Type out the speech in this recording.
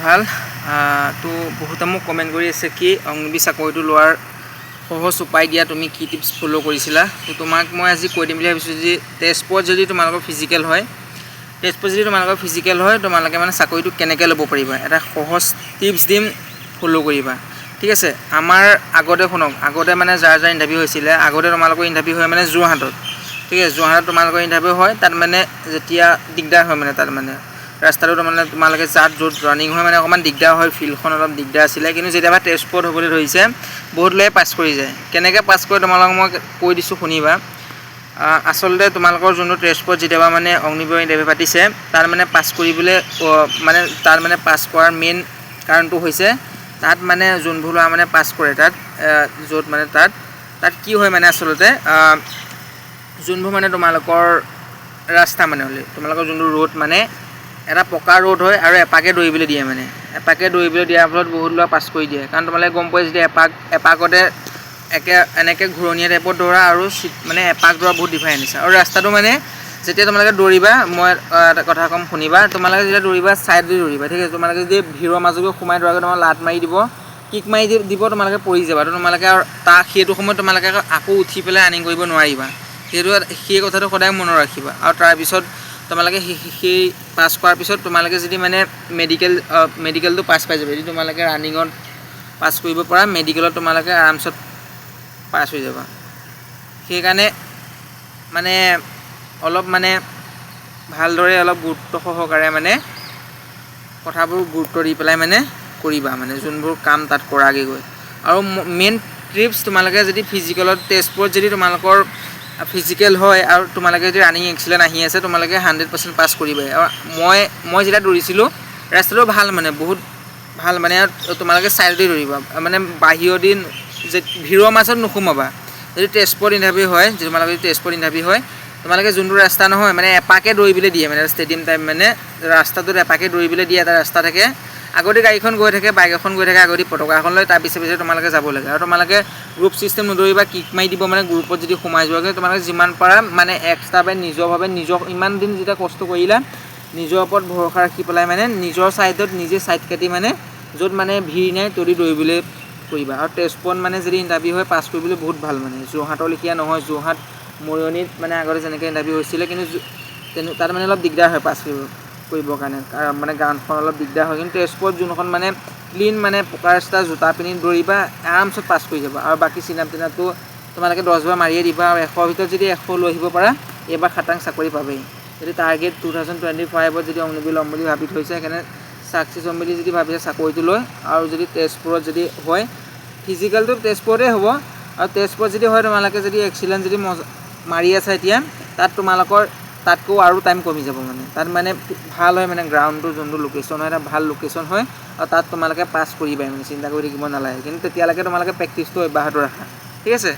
ভাল তো বহুতে মোক কমেণ্ট কৰি আছে কি অগ্নিবীৰ চাকৰিটো লোৱাৰ সহজ উপায় দিয়া তুমি কি টিপছ ফ'ল' কৰিছিলা তো তোমাক মই আজি কৈ দিম বুলি ভাবিছোঁ যে তেজপুৰত যদি তোমালোকৰ ফিজিকেল হয় তোমালোকে মানে চাকৰিটো কেনেকৈ ল'ব পাৰিবা এটা সহজ টিপছ দিম ফ'ল' কৰিবা ঠিক আছে আমাৰ আগতে শুনক আগতে মানে যাৰ ইণ্টাৰভিউ হৈছিলে আগতে তোমালোকৰ ইণ্টাৰভিউ হয় মানে যোৰহাটত ঠিক আছে যোৰহাটত তোমালোকৰ ইণ্টাৰভিউ হয় তাত মানে যেতিয়া দিগদাৰ হয় মানে তাত মানে ৰাস্তাটো মানে তোমালোকে য'ত ৰানিং হয় মানে অকণমান দিগদাৰ হয় ফিল্ডখন অলপ দিগদাৰ আছিলে কিন্তু যেতিয়াবা তেজপুৰত হ'বলৈ ধৰিছে বহুত ল'ৰাই পাছ কৰি যায় কেনেকৈ পাছ কৰে তোমালোকক মই কৈ দিছোঁ শুনিবা আচলতে তোমালোকৰ যোনটো তেজপুৰত যেতিয়াবা মানে অগ্নিবীৰৰ ইণ্টাৰভিউ পাতিছে তাৰ মানে পাছ কৰিবলৈ মানে তাৰ মানে পাছ কৰাৰ মেইন কাৰণটো হৈছে তাত মানে যোনবোৰ ল'ৰা মানে পাছ কৰে তাত য'ত মানে তাত কি হয় মানে আচলতে যোনবোৰ মানে তোমালোকৰ ৰাস্তা মানে হ'লে তোমালোকৰ যোনটো ৰোড মানে এটা পকা ৰোড হয় আৰু এপাকে দৌৰিবলৈ দিয়ে মানে এপাকে দৌৰিবলৈ দিয়াৰ ফলত বহুত ল'ৰা পাছ কৰি দিয়ে কাৰণ তোমালোকে গম পোৱা যেতিয়া এপাকতে এনেকৈ ঘূৰণীয়া টাইপত দৌৰা আৰু মানে এপাক দৌৰা বহুত ডিফাৰেঞ্চ আছে আৰু ৰাস্তাটো মানে যেতিয়া তোমালোকে দৌৰিবা মই এটা কথা ক'ম শুনিবা তোমালোকে যেতিয়া দৌৰিবা ছাইড দি দৌৰিবা ঠিক আছে তোমালোকে যদি ভিৰৰ মাজলৈ সোমাই দৌৰাকৈ তোমাক লাট মাৰি দিব কিক মাৰি দিব তোমালোকে পৰি যাবা তো তোমালোকে আৰু সেইটো সময়ত তোমালোকে আকৌ উঠি পেলাই ৰানিং কৰিব নোৱাৰিবা সেই কথাটো সদায় মনত ৰাখিবা আৰু তাৰপিছত তোমালোকে সেই পাছ কৰাৰ পিছত তোমালোকে যদি মানে মেডিকেলটো পাছ পাই যাবা যদি তোমালোকে ৰানিঙত পাছ কৰিব পৰা মেডিকেলত তোমালোকে আৰামছত পাছ হৈ যাবা সেইকাৰণে মানে অলপ মানে ভালদৰে অলপ গুৰুত্ব সহকাৰে মানে কথাবোৰ গুৰুত্ব দি পেলাই মানে কৰিবা মানে যোনবোৰ কাম তাত কৰাগৈ গৈ আৰু মেইন ট্ৰিপছ তোমালোকে যদি ফিজিকেলত তেজপুৰত যদি তোমালোকৰ ফিজিকেল হয় আৰু তোমালোকে যদি ৰানিং এক্সিলেণ্ট আহি আছে তোমালোকে 100% পাছ কৰিবাই আৰু মই যেতিয়া দৌৰিছিলোঁ ৰাস্তাটো ভাল মানে বহুত ভাল মানে তোমালোকে চাইডেদি দৌৰিবা মানে বাহিৰৰ দিন যে ভিৰৰ মাজত নোসোমাবা যদি তেজপুৰত ইণ্টাৰভিউ হয় তোমালোকে যোনটো ৰাস্তা নহয় মানে এপাকে দৌৰিবলৈ দিয়ে মানে ষ্টেডিয়াম টাইপ মানে ৰাস্তাটোত এপাকে দৌৰিবলৈ দিয়ে এটা ৰাস্তা থাকে আগতে গাড়ীখন গৈ থাকে বাইক এখন গৈ থাকে আগতে পতাকা এখন লৈ তাৰ পিছে তোমালোকে যাব লাগে আৰু তোমালোকে গ্ৰুপ ছিষ্টেম নদৌৰিবা কিক মাৰি দিব মানে গ্ৰুপত যদি সোমাই যোৱাকৈ তোমালোকে যিমান পাৰা মানে এক্সট্ৰাভাৱে নিজৰ ইমান দিন যেতিয়া কষ্ট কৰিলা নিজৰ ওপৰত ভৰসা ৰাখি পেলাই মানে নিজৰ ছাইডত নিজে ছাইড কাটি মানে য'ত মানে ভিৰ নাই তদি দৌৰিবলৈ কৰিবা আৰু তেজপুৰত মানে যদি ইণ্টাৰভিউ হয় পাছ কৰিবলৈ বহুত ভাল মানে যোৰহাটৰ লেখীয়া নহয় যোৰহাট মৰিয়নিত মানে আগতে যেনেকৈ ইণ্টাৰভিউ হৈছিলে কিন্তু তাত মানে অলপ দিগদাৰ হয় পাছ কৰিবৰ কাৰণে মানে গ্ৰাউণ্ডখন অলপ দিগদাৰ হয় কিন্তু তেজপুৰত যোনখন মানে ক্লিন মানে পকা ৰাস্তা জোতা পিন্ধি দৌৰিবা আৰামছত পাছ কৰি যাবা আৰু বাকী চিনাপটো তোমালোকে 10 বাৰ মাৰিয়ে দিবা আৰু 100 ভিতৰত যদি 100 লৈ আহিব পাৰা এইবাৰ খাটাং চাকৰি পাবেই যদি টাৰ্গেট 2025ত যদি অগ্নিবীৰ ল'ম বুলি ভাবি থৈছে সেইকাৰণে ছাকচেছ হ'ম বুলি যদি ভাবিছে চাকৰিটো লৈ আৰু যদি তেজপুৰত যদি হয় ফিজিকেলটো তেজপুৰতে হ'ব আৰু তেজপুৰত যদি হয় তোমালোকে যদি এক্সিলেণ্ট যদি মাৰি আছে এতিয়া তাত তোমালোকৰ তাতকৈও আৰু টাইম কমি যাব মানে তাত মানে ভাল হয় মানে গ্ৰাউণ্ডটো যোনটো লোকেশ্যন হয় এটা ভাল লোকেশ্যন হয় আৰু তাত তোমালোকে পাছ কৰিবাই মানে চিন্তা কৰি থাকিব নালাগে কিন্তু তেতিয়ালৈকে তোমালোকে প্ৰেক্টিছটো অব্যাহত ৰাখা ঠিক আছে।